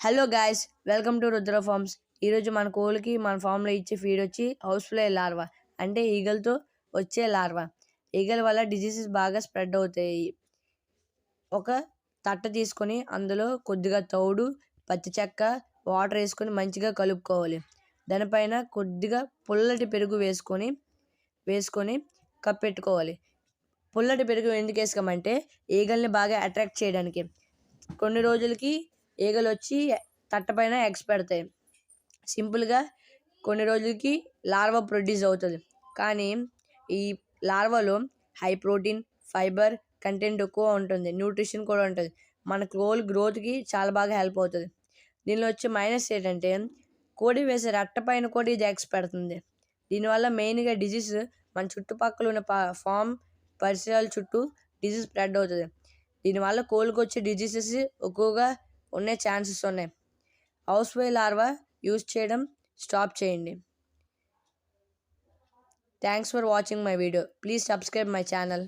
Hello guys, welcome to Rudra farms. ఈరోజు మన కోళ్ళకి మన ఫామ్లో ఇచ్చే ఫీడ్ వచ్చి హౌస్ ఫ్లై లార్వా, అంటే ఈగలతో వచ్చే లార్వా. ఈగల వల్ల డిజీజెస్ బాగా స్ప్రెడ్ అవుతాయి. ఒక తట్ట తీసుకొని అందులో కొద్దిగా తౌడు, పచ్చి చెక్క, వాటర్ వేసుకొని మంచిగా కలుపుకోవాలి. దానిపైన కొద్దిగా పుల్లటి పెరుగు వేసుకొని కప్పెట్టుకోవాలి. పుల్లటి పెరుగు ఎందుకు వేసుకోమంటే ఈగల్ని బాగా అట్రాక్ట్ చేయడానికి. కొన్ని రోజులకి ఈగలు వచ్చి తట్టపైన ఎగ్స్ పెడతాయి. సింపుల్గా కొన్ని రోజులకి లార్వా ప్రొడ్యూస్ అవుతుంది. కానీ ఈ లార్వాలో హై ప్రోటీన్, ఫైబర్ కంటెంట్ ఎక్కువ ఉంటుంది, న్యూట్రిషన్ కూడా ఉంటుంది. మన కోల్ గ్రోత్కి చాలా బాగా హెల్ప్ అవుతుంది. దీనిలో వచ్చే మైనస్ ఏంటంటే కోడి వేసే రెట్ట పైన కూడా ఇది ఎగ్స్ పెడుతుంది. దీనివల్ల మెయిన్గా డిజీజ్ మన చుట్టుపక్కల ఉన్న ఫామ్ పరిసరాల చుట్టూ డిజీజ్ స్ప్రెడ్ అవుతుంది. దీనివల్ల కోళ్ళకి వచ్చే డిజీజెస్ ఎక్కువగా ఉండే ఛాన్సెస్ ఉన్నాయి. హౌస్ ఫ్లై లార్వా యూజ్ చేయడం స్టాప్ చేయండి. Thanks for watching my video. Please subscribe my channel.